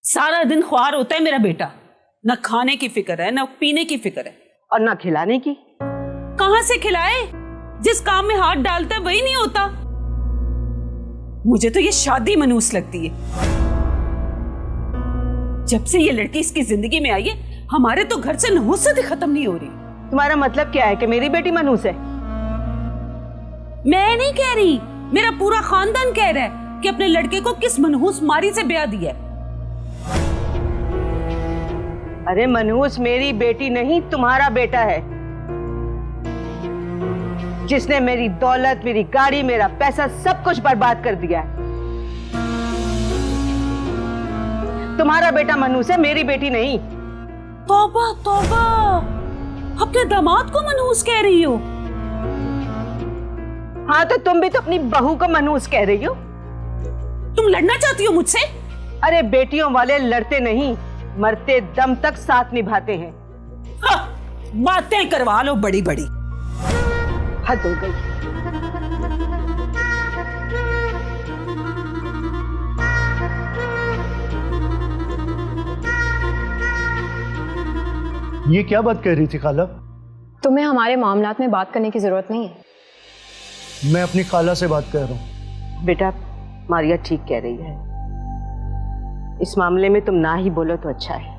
सारा दिन ख्वार होता है मेरा बेटा, न खाने की फिक्र है न पीने की फिक्र है और ना खिलाने की। कहां से खिलाए? जिस काम में हाथ डालता है वही नहीं होता। मुझे तो ये शादी मनहूस लगती है। जब से ये लड़की इसकी जिंदगी में आई है हमारे तो घर से नहुसत ही खत्म नहीं हो रही। तुम्हारा मतलब क्या है कि मेरी बेटी मनहूस है? मैं नहीं कह रही, मेरा पूरा खानदान कह रहा है कि अपने लड़के को किस मनहूस मारी से ब्याह दिया है। अरे मनहूस मेरी बेटी नहीं, तुम्हारा बेटा है, जिसने मेरी दौलत, मेरी गाड़ी, मेरा पैसा सब कुछ बर्बाद कर दिया है। तुम्हारा बेटा मनहूस है, मेरी बेटी नहीं। तौबा तौबा, अपने दामाद को मनहूस कह रही हो? हाँ तो तुम भी तो अपनी बहू को मनहूस कह रही हो। तुम लड़ना चाहती हो मुझसे? अरे बेटियों वाले लड़ते नहीं, मरते दम तक साथ निभाते हैं। बातें करवा लो बड़ी बड़ी। हद हो गई। ये क्या बात कह रही थी खाला? तुम्हें हमारे मामलात में बात करने की जरूरत नहीं है। मैं अपनी खाला से बात कर रहा हूँ। बेटा मारिया ठीक कह रही है, इस मामले में तुम ना ही बोलो तो अच्छा है।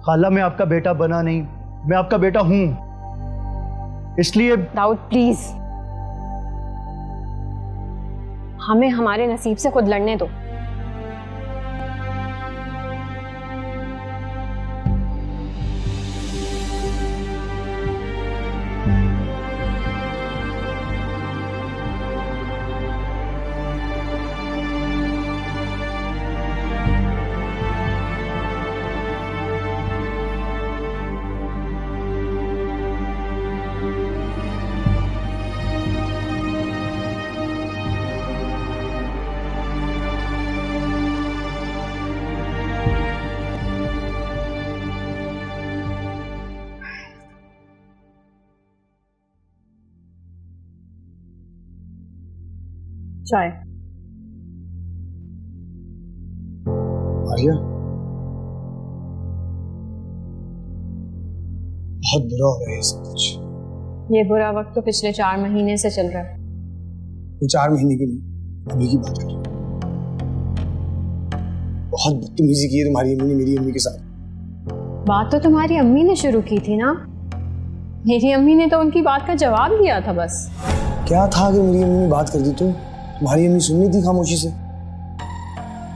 खाला मैं आपका बेटा बना नहीं, मैं आपका बेटा हूं, इसलिए। दाऊद प्लीज, हमें हमारे नसीब से खुद लड़ने दो। चाय। आर्या, बहुत बुरा हो रहा है ये सब कुछ। ये बुरा वक्त तो पिछले 4 महीने से चल रहा है। ये 4 महीने की नहीं, अभी की बात कर रहा हूं। बहुत बदतमीजी की है तुम्हारी अम्मी ने मेरी अम्मी के साथ। बात तो तुम्हारी अम्मी ने शुरू की थी ना, मेरी अम्मी ने तो उनकी बात का जवाब दिया था बस। क्या था कि मेरी अम्मी ने बात कर दी तो तुम्हारी अम्मी सुन रही थी खामोशी से?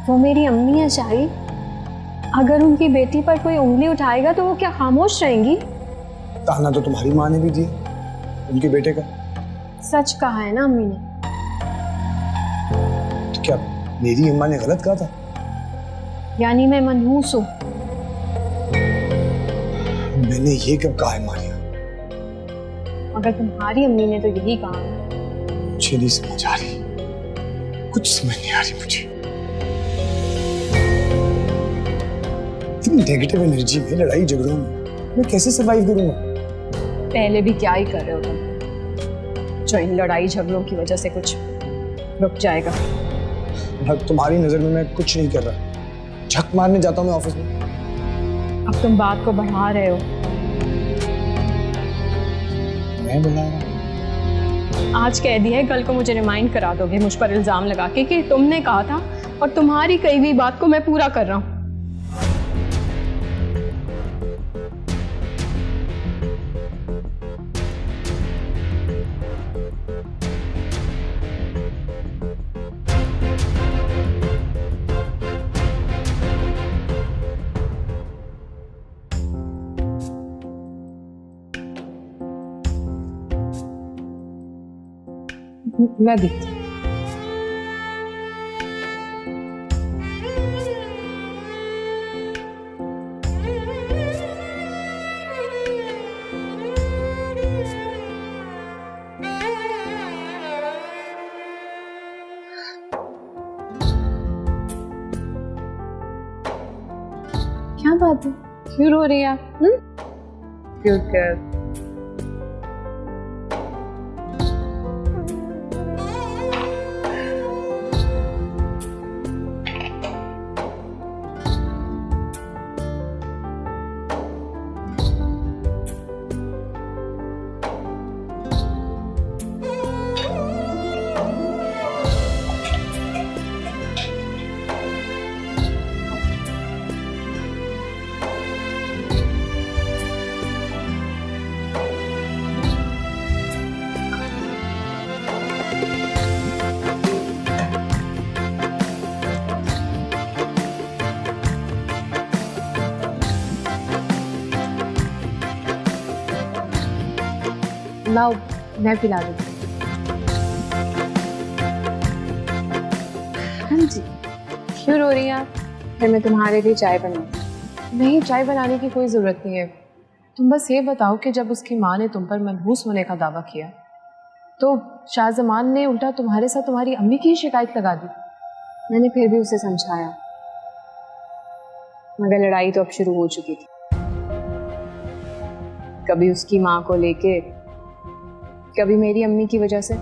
वो मेरी अम्मी है शाही, अगर उनकी बेटी पर कोई उंगली उठाएगा तो वो क्या खामोश रहेंगी? ताना तो तुम्हारी माँ ने भी दिया उनके बेटे का। सच कहा है ना अम्मी ने। तो क्या मेरी अम्मा ने गलत कहा था? यानी मैं मनहूस हूँ? मैंने ये कब कहा है मारिया? अगर तुम्हारी अम्मी ने तो यही कहा है। मुझे नहीं समझ आ रही, कुछ समझ नहीं आ रही मुझे। इतनी नेगेटिव एनर्जी में, लड़ाई झगड़ों में मैं कैसे सरवाइव करूंगा? पहले भी क्या ही कर रहे हो तुम, जो इन लड़ाई झगड़ों की वजह से कुछ रुक जाएगा। तुम्हारी नजर में मैं कुछ नहीं कर रहा, झक मारने जाता हूँ मैं ऑफिस में। अब तुम बात को बढ़ा रहे हो। मैं बुला रहा हूँ? आज कह दिया है, कल को मुझे रिमाइंड करा दोगे मुझ पर इल्जाम लगा के कि तुमने कहा था, और तुम्हारी कही हुई बात को मैं पूरा कर रहा हूँ। मैं भी। क्या बात है, क्यों रो रही है आप? क्यों कर? लाओ मैं पिला दूँ। हाँ जी, क्यों रो रही हैं आप? फिर मैं तुम्हारे लिए चाय बनाऊँ। नहीं, चाय बनाने की कोई ज़रूरत नहीं है। तुम बस ये बताओ कि जब उसकी माँ ने तुम पर मनहूस होने का दावा किया तो शाहजमान ने उल्टा तुम्हारे साथ तुम्हारी अम्मी की ही शिकायत लगा दी। मैंने फिर भी उसे समझाया, मगर लड़ाई तो अब शुरू हो चुकी थी। कभी उसकी माँ को लेके, कभी मेरी अम्मी की वजह से।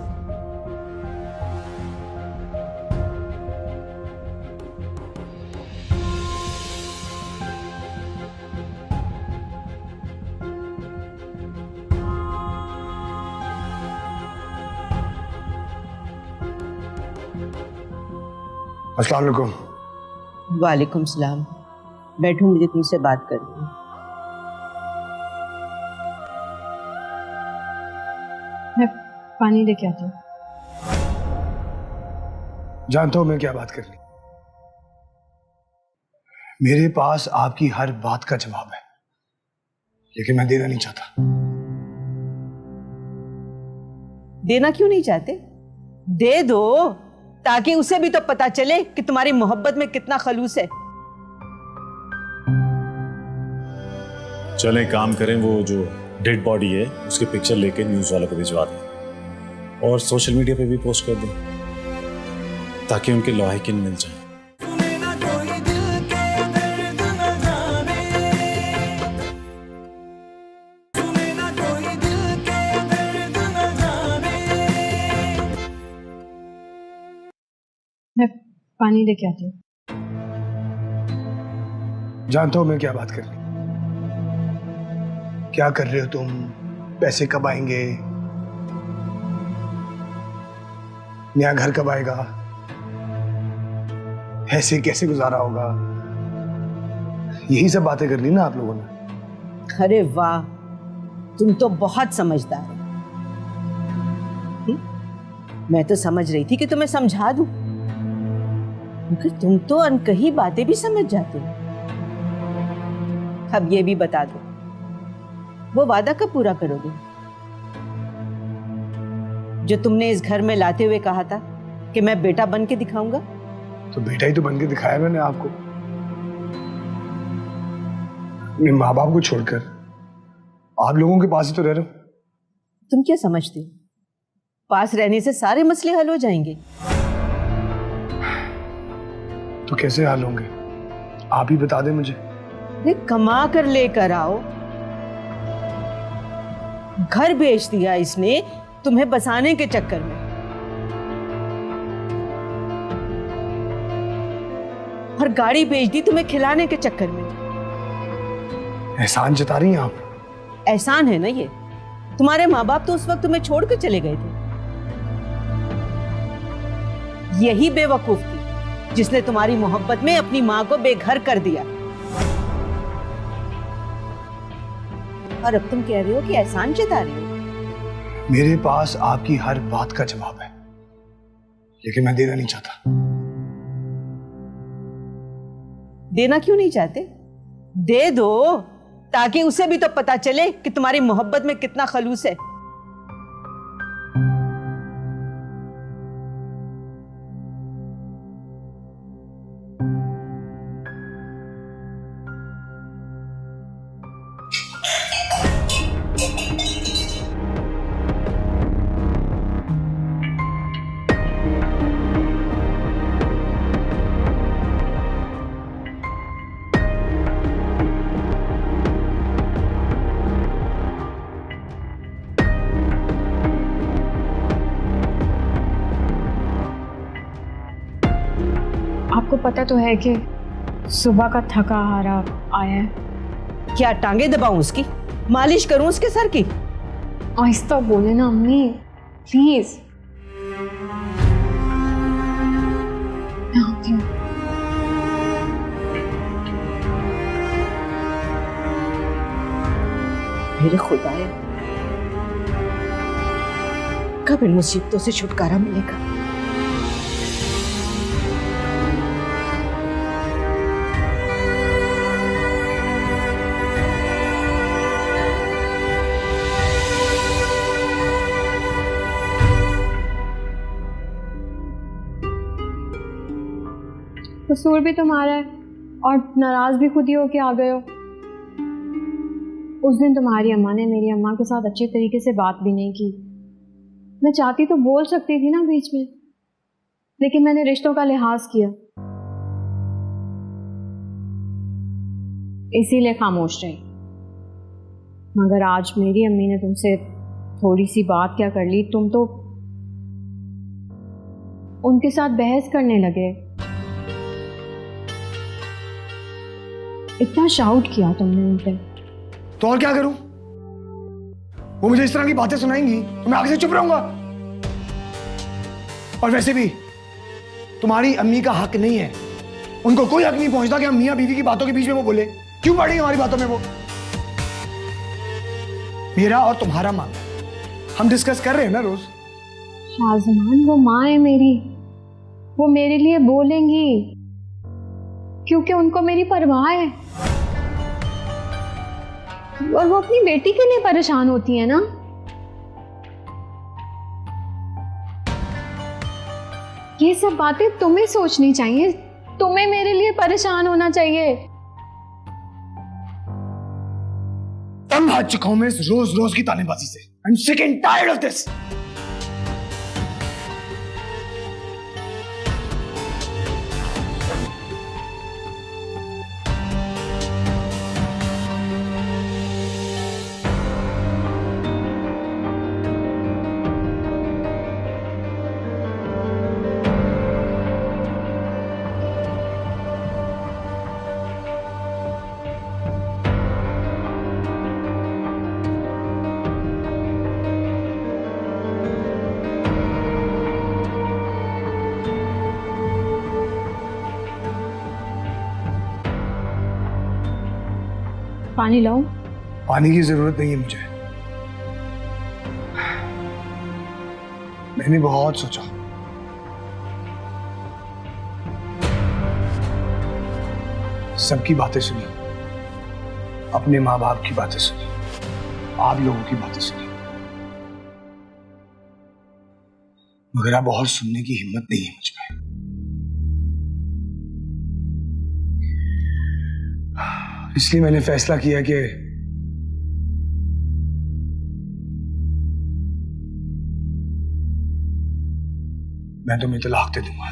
अस्सलाम वालेकुम। वालेकुम सलाम। बैठो, मुझे तुमसे बात करनी है। मैं पानी लेके आती हूँ। जानता हूं मैं क्या बात करनी। मेरे पास आपकी हर बात का जवाब है, लेकिन मैं देना नहीं चाहता। देना क्यों नहीं चाहते? दे दो, ताकि उसे भी तो पता चले कि तुम्हारी मोहब्बत में कितना खलूस है। चलें काम करें, वो जो डेड बॉडी है उसकी पिक्चर लेके न्यूज़ वालों को भिजवा दें और सोशल मीडिया पे भी पोस्ट कर दें ताकि उनके लाहिकीन मिल जाए। मैं पानी लेके आती हूँ। जानता हूं मैं क्या बात करनी। क्या कर रहे हो तुम? पैसे कब आएंगे? नया घर कब आएगा? ऐसे कैसे गुजारा होगा? यही सब बातें कर ली ना आप लोगों ने। अरे वाह, तुम तो बहुत समझदार हो। मैं तो समझ रही थी कि तुम्हें समझा दूं, मगर तुम तो अनकही बातें भी समझ जाते हो। अब ये भी बता दो, वो वादा कब पूरा करोगे जो तुमने इस घर में लाते हुए कहा था कि मैं बेटा बन के दिखाऊंगा? तो बेटा ही तो बन के दिखाया मैंने आपको। अपने माँ बाप को छोड़कर आप लोगों के पास ही तो रह रहा हूं। तुम क्या समझते हो, पास रहने से सारे मसले हल हो जाएंगे? तो कैसे हाल होंगे आप ही बता दें मुझे। ये कमा कर लेकर आओ। घर बेच दिया इसने तुम्हें बसाने के चक्कर में, और गाड़ी बेच दी तुम्हें खिलाने के चक्कर में। एहसान जता रही हैं आप। एहसान है ना ये? तुम्हारे माँ बाप तो उस वक्त तुम्हें छोड़कर चले गए थे। यही बेवकूफ थी जिसने तुम्हारी मोहब्बत में अपनी माँ को बेघर कर दिया। और अब तुम कह रहे हो कि एहसान जता रहे हो। मेरे पास आपकी हर बात का जवाब है, लेकिन मैं देना नहीं चाहता। देना क्यों नहीं चाहते? दे दो, ताकि उसे भी तो पता चले कि तुम्हारी मोहब्बत में कितना खलूस है। आपको पता तो है कि सुबह का थका हारा आया है। क्या टांगे दबाऊं उसकी? मालिश करूं उसके सर की? आहिस्ता बोले ना अम्मी, प्लीज। मैं आती हूँ। मेरे खुदाया, कब इन मुसीबतों से छुटकारा मिलेगा? कसूर भी तुम्हारा है और नाराज भी खुद ही होके आ गए हो। उस दिन तुम्हारी अम्मा ने मेरी अम्मा के साथ अच्छे तरीके से बात भी नहीं की। मैं चाहती तो बोल सकती थी ना बीच में, लेकिन मैंने रिश्तों का लिहाज किया, इसीलिए खामोश रही। मगर आज मेरी अम्मी ने तुमसे थोड़ी सी बात क्या कर ली, तुम तो उनके साथ बहस करने लगे। इतना शाउट किया तुमने उन पे। तो और क्या करूं? वो मुझे इस तरह की बातें सुनाएंगी तो मैं आगे से चुप रहूंगा। और वैसे भी तुम्हारी अम्मी का हक नहीं है, उनको कोई हक नहीं पहुंचता कि हम मियां बीवी की बातों के बीच में वो बोले। क्यों पड़ी हमारी बातों में वो? मेरा और तुम्हारा मामला हम डिस्कस कर रहे हैं ना रोज। शाहजमान, वो माँ है मेरी, वो मेरे लिए बोलेंगी क्योंकि उनको मेरी परवाह है। और वो अपनी बेटी के लिए परेशान होती है ना। ये सब बातें तुम्हें सोचनी चाहिए, तुम्हें मेरे लिए परेशान होना चाहिए। तंग आ चुका हूं मैं इस रोज रोज की तानेबाजी से। I am sick and tired of this. पानी लाऊं? पानी की जरूरत नहीं है मुझे। मैंने बहुत सोचा, सबकी बातें सुनी, अपने माँ बाप की बातें सुनी, आप लोगों की बातें सुनी, मगर अब और सुनने की हिम्मत नहीं है मुझ में। इसलिए मैंने फैसला किया कि मैं तुम्हें तलाक दे दूंगा।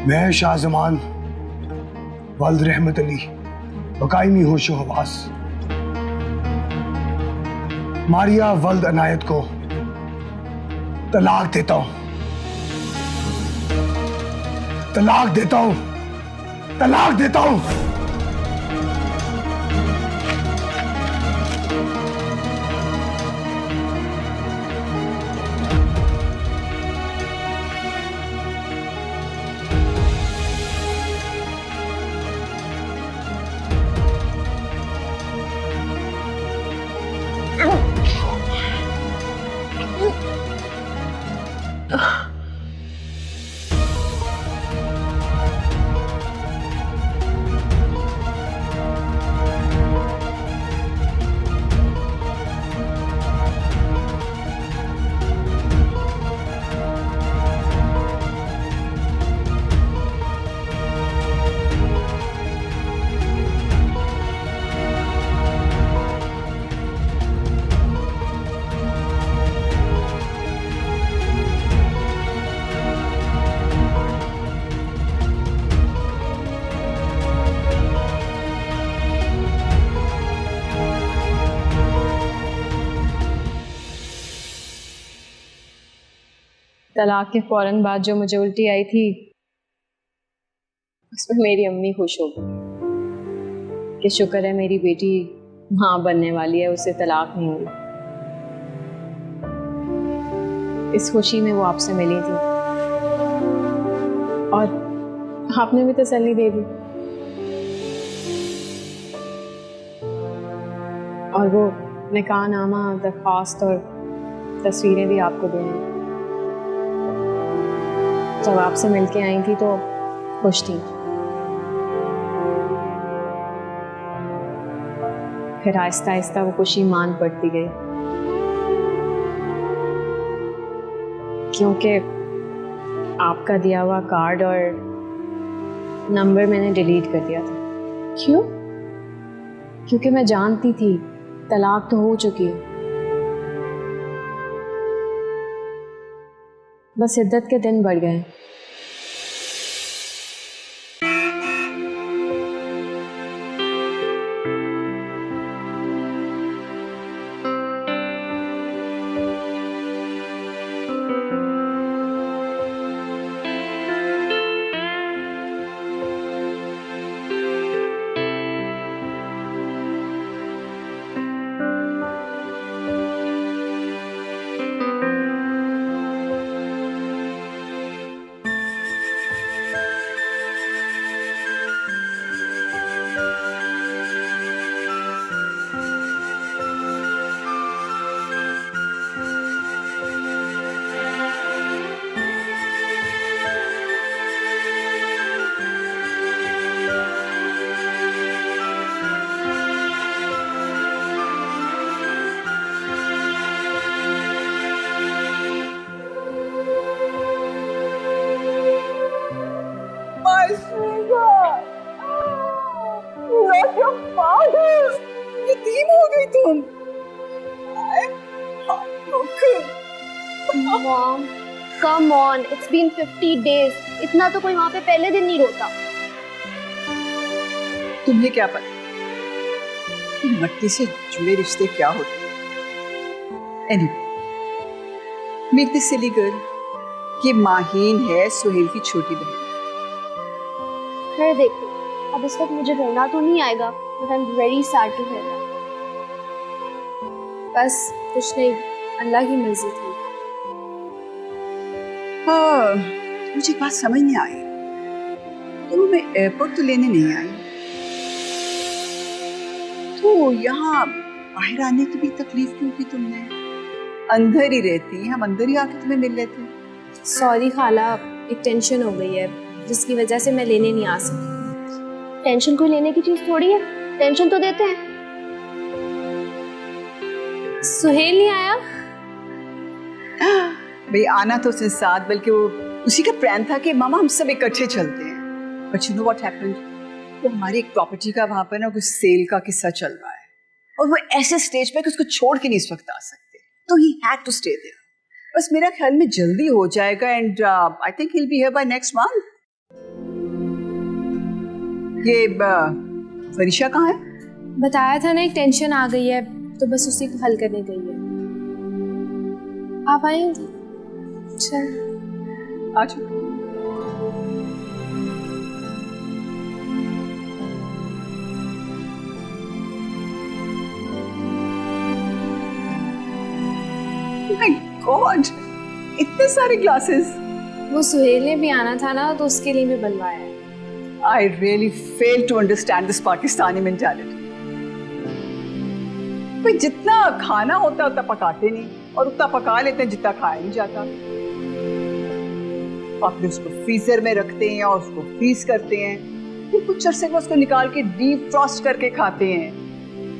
मैं शाहजमान वल्द रहमत अली बकायमी होशो हवास मारिया वल्द अनायत को तलाक देता हूं, तलाक देता हूं, तलाक देता हूं। तलाक के फौरन बाद जो मुझे उल्टी आई थी, उसमें मेरी अम्मी खुश हो गई कि शुक्र है मेरी बेटी माँ बनने वाली है, उससे तलाक नहीं हुई। इस खुशी में वो आपसे मिली थी और आपने भी तसल्ली दे दी। और वो निकाहनामा, दरख्वास्त और तस्वीरें भी आपको देंगी। जब आपसे मिलके आई थी तो खुश थी, फिर आहिस्ता आहिस्ता वो खुशी मान पड़ती गई, क्योंकि आपका दिया हुआ कार्ड और नंबर मैंने डिलीट कर दिया था। क्यों? क्योंकि मैं जानती थी तलाक तो हो चुकी है, बस इद्दत के दिन बढ़ गए। Mom, come on, it's been 50 days. इतना तो कोई वहाँ पे पहले दिन नहीं रोता। तुम्हें क्या पता कि मट्टी से जुड़े रिश्ते क्या होते हैं? Anyway, meet this silly girl. ये माहीन है सुहेल की छोटी बहन। फिर देखो, अब इस वक्त मुझे रोना तो नहीं आएगा, but I'm very sad to hear that. बस कुछ नहीं, अल्लाह की मर्जी थी। हाँ, मुझे एक बात समझ नहीं आई। तुम मैं एयरपोर्ट तो लेने नहीं आई, तो यहाँ बाहर आने की भी तकलीफ क्यों की तुमने? अंदर ही रहती, हम अंदर ही आके तुम्हें मिल लेते। सॉरी खाला, एक टेंशन हो गई है जिसकी वजह से मैं लेने नहीं आ सकी। टेंशन कोई लेने की चीज थोड़ी है, टेंशन तो देते हैं। सुहेल नहीं आया? भाई आना तो उसने साथ, बल्कि वो उसी का प्लान था कि मामा हम सब इकट्ठे चलते हैं। But you know what happened, तो हमारी एक प्रॉपर्टी का वहां पर ना कुछ सेल का किस्सा चल रहा है, और वो ऐसे स्टेज पे कि उसको छोड़ के नहीं इस वक्त आ सकते, तो he had to stay there. बस मेरा ख्याल में जल्दी हो जाएगा, and I think he will be here by next month. ये फरीशा कहाँ है? बताया था ना, एक टेंशन आ गई है तो बस उसी को हल करने गई है। आप आएंगे? चल आज माय गॉड, इतने सारे ग्लासेस। वो सुहेल ने भी आना था ना, तो उसके लिए भी बनवाया है। I really fail to understand this Pakistani mentality. भाई जितना खाना होता है उतना पकाते नहीं, और उतना पका लेते हैं जितना खाया नहीं जाता। और फिर उसको फ्रीजर में रखते हैं और उसको फ्रीज करते हैं, फिर कुछ अरसे में उसको निकाल के डीप फ्रॉस्ट करके खाते हैं।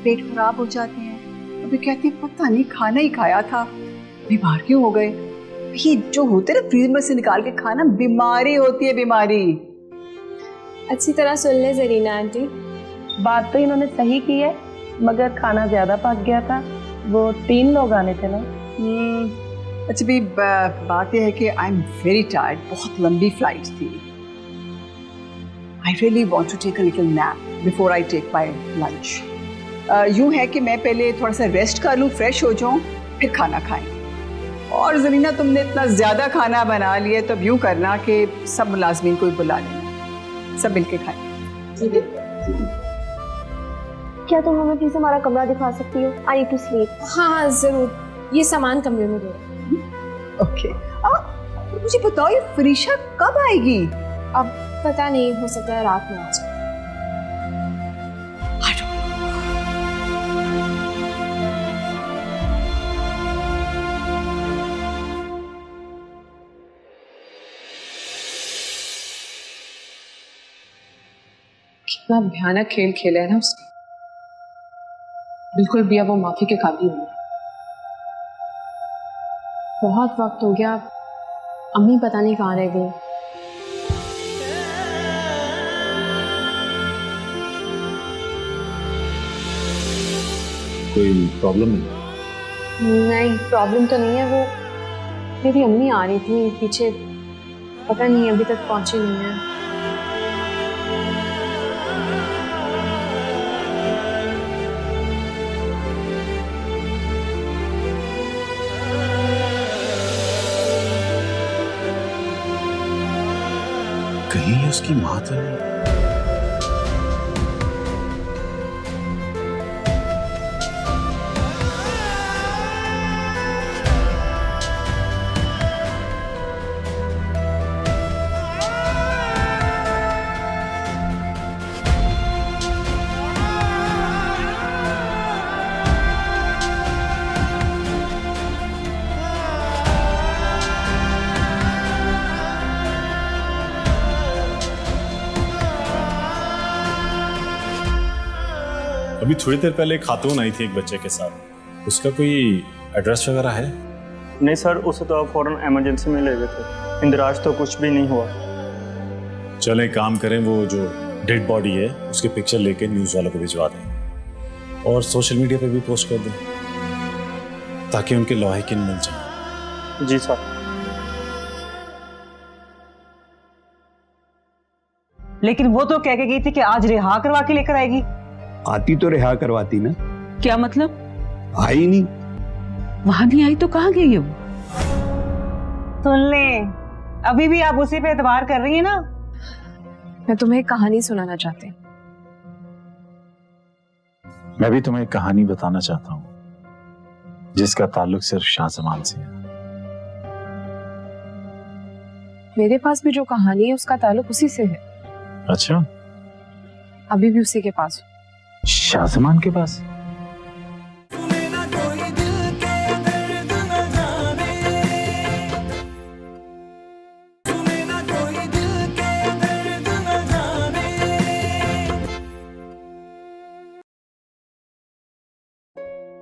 पेट खराब हो जाते हैं, अभी कहते हैं पता नहीं खाना ही खाया था, बीमार क्यों हो गए। ये जो होते ना फ्रीजर में से निकाल के खाना, बीमारी होती है, बीमारी। अच्छी तरह सुन ले जरीना आंटी, बात तो इन्होंने सही की है, मगर खाना ज्यादा पक गया था। वो 3 लोग आने थे ना। अच्छा भी बात यह है कि आई एम वेरी टायर्ड, बहुत लंबी फ्लाइट थी। I really want to take a little nap before I take my lunch. यूँ है कि मैं पहले थोड़ा सा रेस्ट कर लूँ, फ्रेश हो जाऊँ, फिर खाना खाएंगे। और जरीना तुमने इतना ज़्यादा खाना बना लिया, तो अब यूँ करना कि सब मुलाजमीन को बुला लेना, सब मिलके खाएं। क्या तुम हमें प्लीज हमारा कमरा दिखा सकती हो? I need to sleep. हाँ जरूर, ये सामान कमरे में दो। ओके। मुझे बताओ ये फरीशा कब आएगी? अब पता नहीं, हो सकता है रात में आ जाए। कितना भयानक खेल खेला है ना उसने। बिल्कुल भी अब वो माफी के काबिल नहीं। बहुत वक्त हो गया, अम्मी पता नहीं कहाँ रह गई। कोई प्रॉब्लम नहीं? नहीं, प्रॉब्लम तो नहीं है। वो मेरी अम्मी आ रही थी पीछे, पता नहीं अभी तक पहुंची नहीं है। कहीं उसकी माँ तो नहीं? अभी थोड़ी देर पहले एक खातून आई थी एक बच्चे के साथ, उसका कोई एड्रेस वगैरह है? नहीं सर, उसे तो आप फौरन इमरजेंसी में ले गए थे। इंदिराज तो कुछ भी नहीं हुआ। चलें काम करें, वो जो डेड बॉडी है उसकी पिक्चर लेके न्यूज़ वालों को भिजवा दें और सोशल मीडिया पे भी पोस्ट कर दें ताकि उनके लॉहिकीन मिल जाए। जी सर। लेकिन वो तो कह के गई थी कि आज रिहा करवा के लेकर आएगी। आती तो रिहा करवाती ना। क्या मतलब? आई नहीं। वहां नहीं आई तो कहाँ गई है वो? सुन ले, अभी भी आप उसी पे एतबार कर रही है ना। मैं तुम्हें एक कहानी सुनाना चाहती हूँ। मैं भी तुम्हें एक कहानी बताना चाहता हूँ जिसका ताल्लुक सिर्फ शाहजमान से है। मेरे पास भी जो कहानी है उसका ताल्लुक उसी से है। अच्छा, अभी भी उसी के पास हूँ। शाहजमान के पास?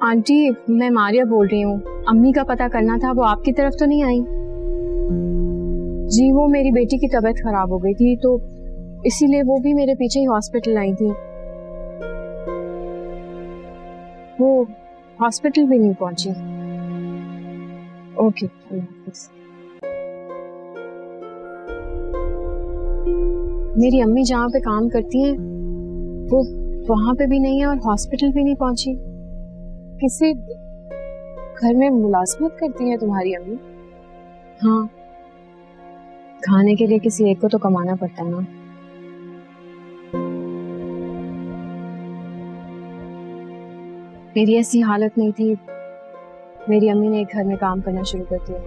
आंटी, मैं मारिया बोल रही हूँ। अम्मी का पता करना था, वो आपकी तरफ तो नहीं आई? जी, वो मेरी बेटी की तबीयत खराब हो गई थी तो इसीलिए वो भी मेरे पीछे ही हॉस्पिटल आई थी। वो हॉस्पिटल भी नहीं पहुंची। ओके, अल्लाह हाफिज़। मेरी अम्मी जहाँ पे काम करती हैं वो वहां पे भी नहीं है और हॉस्पिटल भी नहीं पहुंची। किसी घर में मुलाजमत करती है तुम्हारी अम्मी? हाँ, खाने के लिए किसी एक को तो कमाना पड़ता है ना। मेरी ऐसी हालत नहीं थी, मेरी अम्मी ने एक घर में काम करना शुरू कर दिया।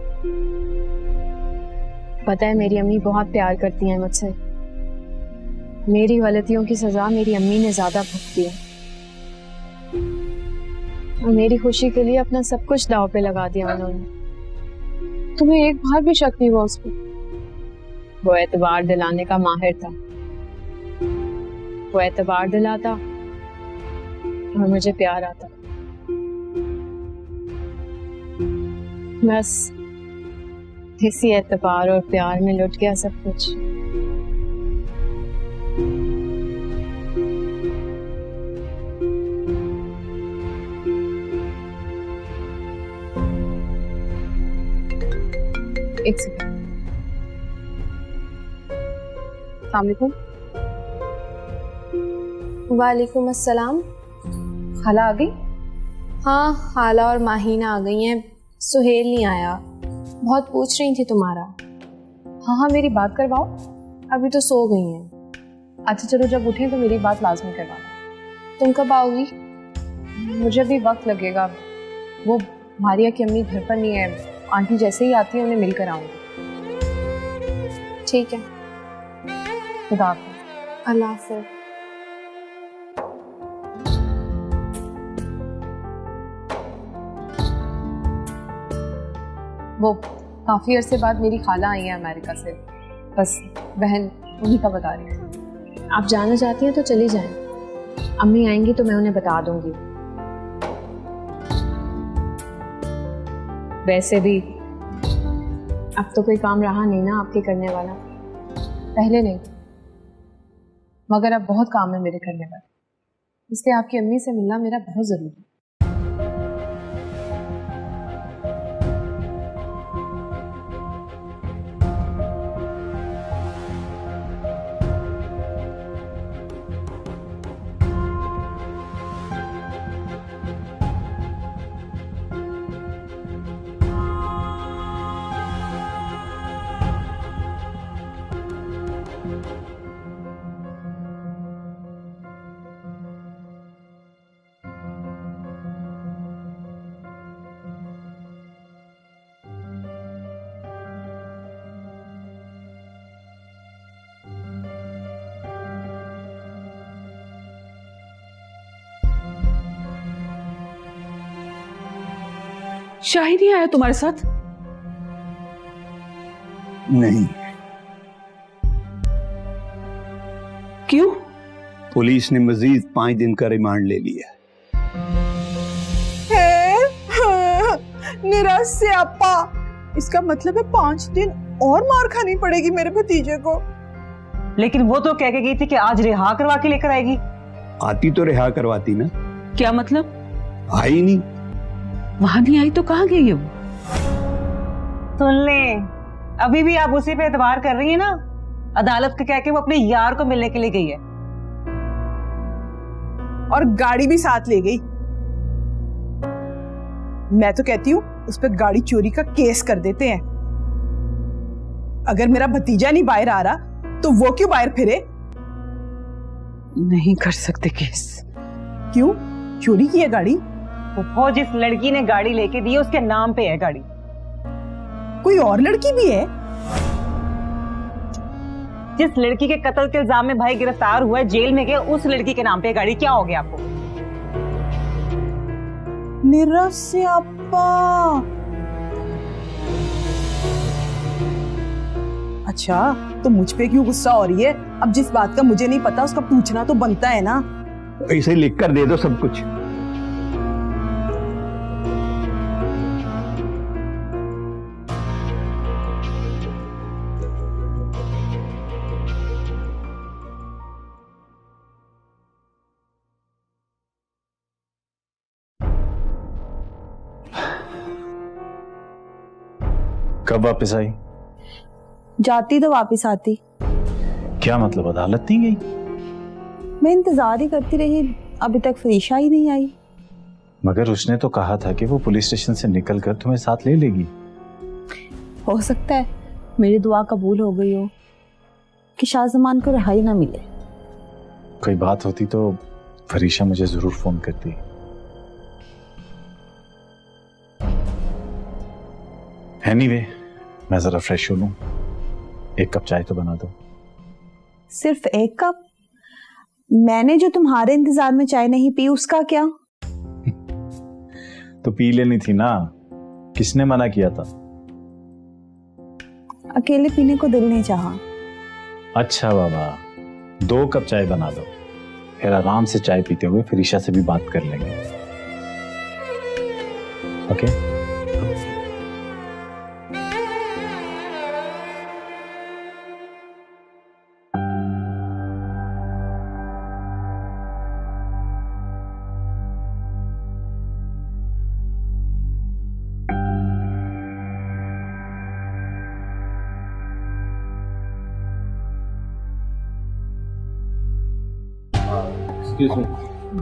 पता है, मेरी अम्मी बहुत प्यार करती हैं मुझसे। मेरी गलतियों की सजा मेरी अम्मी ने ज्यादा भुगती है और मेरी खुशी के लिए अपना सब कुछ दांव पे लगा दिया उन्होंने। तुम्हें एक बार भी शक नहीं हुआ उस पर? वो एतबार दिलाने का माहिर था। वो एतबार दिलाता और मुझे प्यार आता। बस इसी एतबार और प्यार में लुट गया सब कुछ। एक सेकंड। अस्सलाम वालेकुम। वालेकुम अस्सलाम। खाला आ गई? हाँ, खाला और माहीना आ गई हैं। सुहेल नहीं आया, बहुत पूछ रही थी तुम्हारा। हाँ हाँ, मेरी बात करवाओ। अभी तो सो गई हैं। अच्छा चलो, जब उठें तो मेरी बात लाजमी करवाना। तुम कब आओगी? मुझे भी वक्त लगेगा। वो मारिया की अम्मी घर पर नहीं है, आंटी जैसे ही आती है उन्हें मिलकर आऊंगी। ठीक है, खुदा हाफिज़। अल्लाह हाफिज़। वो काफी अरसे बाद मेरी खाला आई है अमेरिका से, बस बहन उन्हीं का बता रही थी। आप जाना चाहती हैं तो चली जाएं। अम्मी आएंगी तो मैं उन्हें बता दूंगी। वैसे भी अब तो कोई काम रहा नहीं ना आपके करने वाला, पहले नहीं मगर अब बहुत काम है मेरे करने वाला, इसलिए आपकी अम्मी से मिलना मेरा बहुत जरूरी है। शाही नहीं आया तुम्हारे साथ? नहीं। क्यों? पुलिस ने मजीद 5 दिन का रिमांड ले लिया। निराश से अपा, इसका मतलब है 5 दिन और मार खानी पड़ेगी मेरे भतीजे को। लेकिन वो तो कह के गई थी कि आज रिहा करवा के लेकर आएगी। आती तो रिहा करवाती ना। क्या मतलब? आई नहीं। वहां नहीं आई तो कहाँ गई है वो? सुन ले, अभी भी आप उसी पे एतबार कर रही है ना। अदालत के कह के वो अपने यार को मिलने के लिए गई है और गाड़ी भी साथ ले गई। मैं तो कहती हूँ उस पर गाड़ी चोरी का केस कर देते हैं। अगर मेरा भतीजा नहीं बाहर आ रहा तो वो क्यों बाहर फिरे? नहीं कर सकते केस। क्यों? चोरी की है गाड़ी? वो जिस लड़की ने गाड़ी लेके दी है उसके नाम पे है गाड़ी। कोई और लड़की भी है? जिस लड़की के कत्ल के इल्जाम में भाई गिरफ्तार हुआ है, जेल में गए, उस लड़की के नाम पे गाड़ी। क्या हो गया आपको? निराश से अपा। अच्छा, तो मुझ पे क्यों गुस्सा हो रही है? अब जिस बात का मुझे नहीं पता उसका पूछना तो बनता है ना। ऐसे लिख कर दे दो सब कुछ। कब वापस आई? जाती तो वापस आती। क्या मतलब, अदालत नहीं गई? मैं इंतजार ही करती रही, अभी तक फरीशा ही नहीं आई। मगर उसने तो कहा था कि वो पुलिस स्टेशन से निकलकर तुम्हें साथ ले लेगी। हो सकता है मेरी दुआ कबूल हो गई हो कि शाहजमान को रिहाई ना मिले। कोई बात होती तो फरीशा मुझे जरूर फोन करती। एनीवे, मैं जरा फ्रेश हो लूं। 1 कप चाय तो बना दो। सिर्फ 1 कप? मैंने जो तुम्हारे इंतजार में चाय नहीं पी उसका क्या? तो पी लेनी थी ना, किसने मना किया था? अकेले पीने को दिल नहीं चाहा। अच्छा बाबा, 2 कप चाय बना दो, फिर आराम से चाय पीते हुए फरीशा से भी बात कर लेंगे। ओके?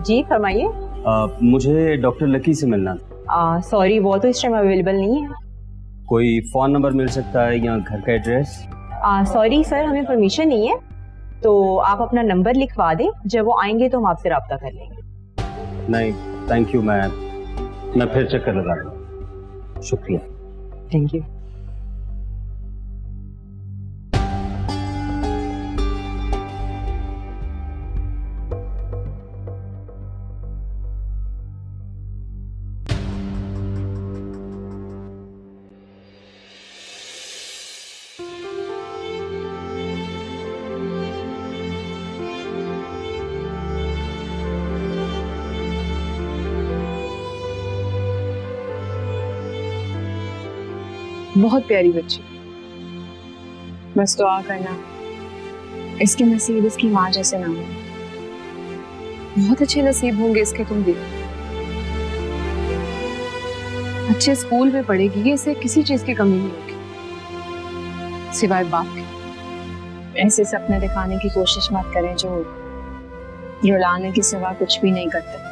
जी फरमाइए। मुझे डॉक्टर लकी से मिलना था। सॉरी, वो तो इस टाइम अवेलेबल नहीं है। कोई फ़ोन नंबर मिल सकता है या घर का एड्रेस? सॉरी सर, हमें परमिशन नहीं है, तो आप अपना नंबर लिखवा दें, जब वो आएंगे तो हम आपसे रब्ता कर लेंगे। नहीं थैंक यू, मैं फिर चक्कर लगा लूँगा। शुक्रिया। Thank you. बहुत प्यारी बच्ची। बस दुआ करना इसके नसीब इसकी माँ जैसे ना हो। बहुत अच्छे नसीब होंगे इसके तुम भी। अच्छे स्कूल में पढ़ेगी, इसे किसी चीज की कमी नहीं होगी सिवाय बाप के। ऐसे सपने दिखाने की कोशिश मत करें जो रुलाने के सिवा कुछ भी नहीं करते।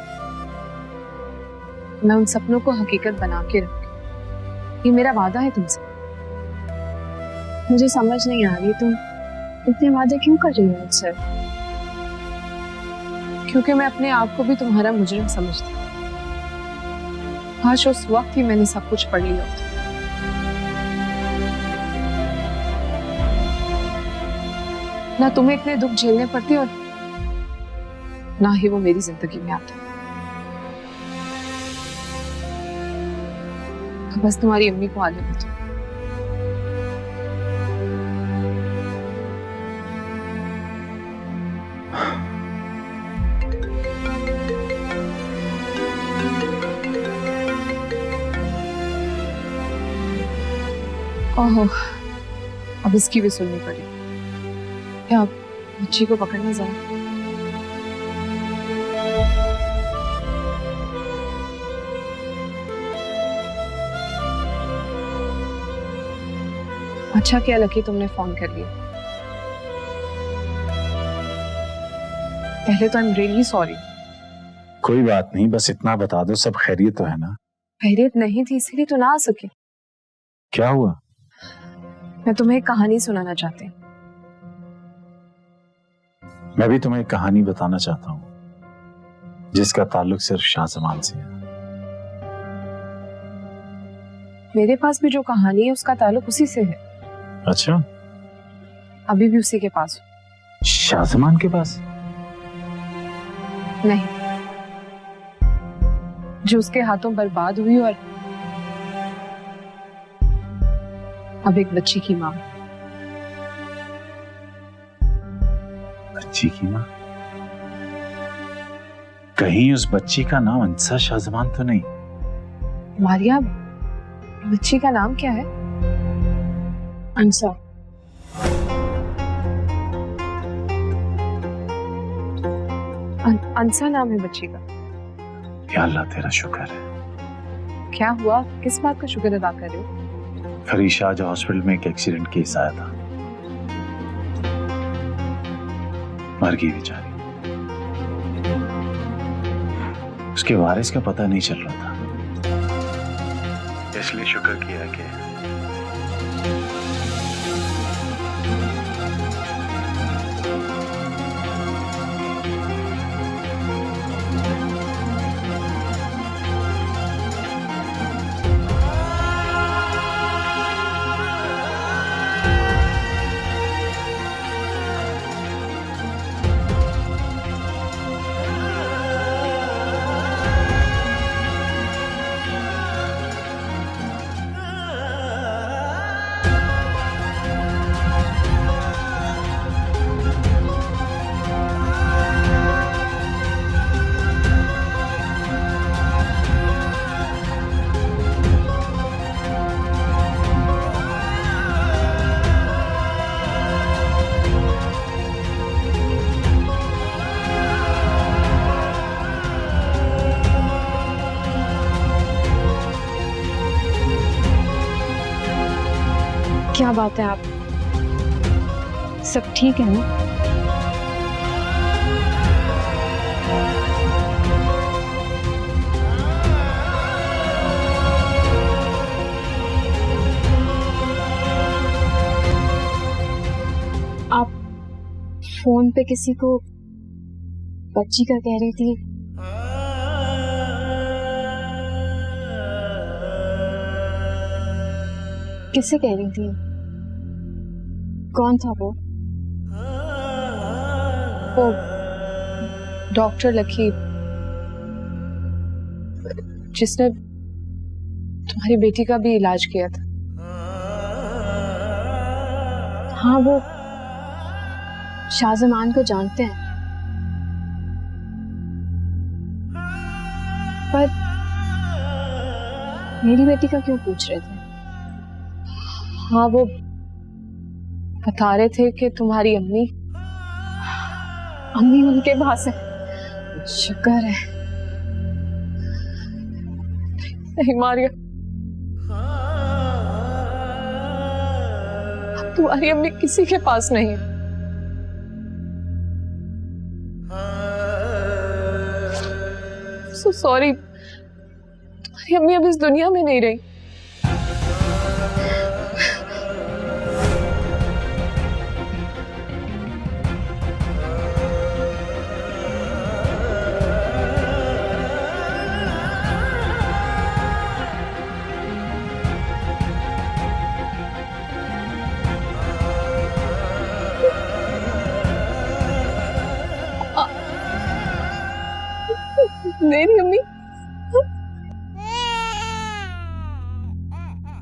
मैं उन सपनों को हकीकत बना के रखूंगी, ये मेरा वादा है तुमसे। मुझे समझ नहीं आ रही तुम इतने वादे क्यों कर रही हो मुझसे? क्योंकि मैं अपने आप को भी तुम्हारा मुजरिम समझती हूँ। काश उस वक्त ही मैंने सब कुछ पढ़ लिया होता। ना तुम्हें इतने दुख झेलने पड़ते और ना ही वो मेरी जिंदगी में आते। तो बस तुम्हारी अम्मी को आने दो। ओहो, अब इसकी भी सुननी पड़ी। क्या बच्ची को पकड़ना जरा। अच्छा क्या लकी तुमने फोन कर लिया। पहले तो आई एम रियली सॉरी। कोई बात नहीं, बस इतना बता दो सब खैरियत तो है ना? खैरियत नहीं थी इसीलिए तो ना आ सके। क्या हुआ? मैं तुम्हें एक कहानी सुनाना चाहती हूँ। मैं भी तुम्हें एक कहानी बताना चाहता हूँ जिसका ताल्लुक सिर्फ शाहजमान से है। मेरे पास भी जो कहानी है उसका ताल्लुक उसी से है। अच्छा, अभी भी उसी के पास हूँ। शाहजमान के पास? नहीं, जो उसके हाथों बर्बाद हुई और अब एक बच्ची की माँ। बच्ची की माँ? कहीं उस बच्ची का नाम अंसा शाहजमान तो नहीं? मारिया, बच्ची का नाम क्या है? अंसा। अंसा नाम है बच्ची का। या अल्लाह तेरा शुक्र है। क्या हुआ? किस बात का शुक्र अदा कर रहे हो? फरीशा आज हॉस्पिटल में एक एक्सीडेंट केस आया था, मर गई बेचारी। उसके वारिस का पता नहीं चल रहा था, इसलिए शुक्र किया कि क्या बात है, आप सब ठीक है ना? आप फोन पे किसी को बच्ची का कह रही थी। किससे कह रही थी? कौन था वो डॉक्टर लकी जिसने तुम्हारी बेटी का भी इलाज किया था? हाँ, वो शाहजमान को जानते हैं, पर मेरी बेटी का क्यों पूछ रहे थे? हाँ, वो बता रहे थे कि तुम्हारी अम्मी उनके पास है। शुक्र है। नहीं मारिया, अब तुम्हारी अम्मी किसी के पास नहीं है। So sorry, तुम्हारी अम्मी अब इस दुनिया में नहीं रही। मेरी अम्मी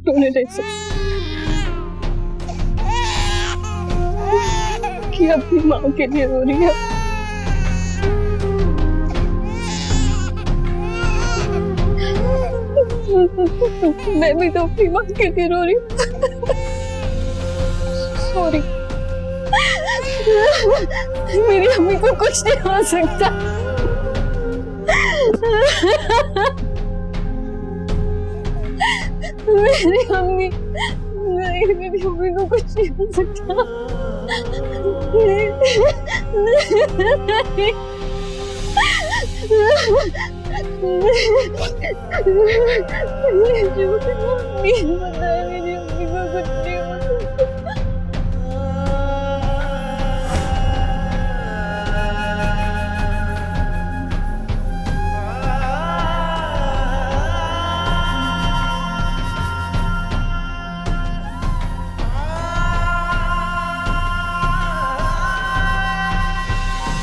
रोने जैसे कि अपनी माँ के लिए रो रही है। मैं भी तो अपनी माँ के लिए रो रही हूँ। सॉरी, मेरी अम्मी को कुछ नहीं हो सकता। मेरी अम्मी नहीं, मेरी अम्मी को कुछ नहीं हो सकता। मेरी